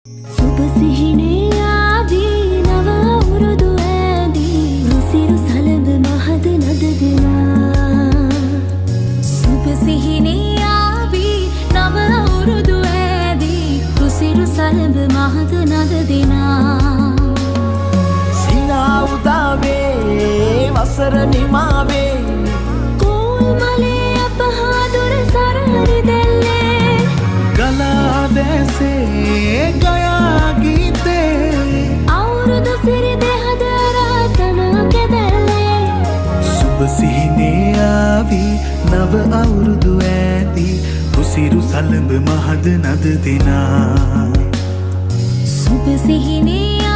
සුබ සිහිනේ ආදී නව අවුරුදු ඇදී රුසිරු සලඹ මහද නද දෙනා. සුබ සිහිනේ ආදී නව අවුරුදු ඇදී රුසිරු සලඹ මහද නද දෙනා. සිනා උදාවේ වසර නිමාවේ කෝල් මලේ අපහාදුර සරහරි දෙල්ලේ ගලා දැසේ ගයා ගීතේ අවුරුදු සිරි දෙහද රාතන කෙදැල්ලේ. සුබ සිහිනේ ආවී නව අවුරුදු ඇදී රුසිරු සලඹ මහද නද දෙනා. සුබ සිහිනේ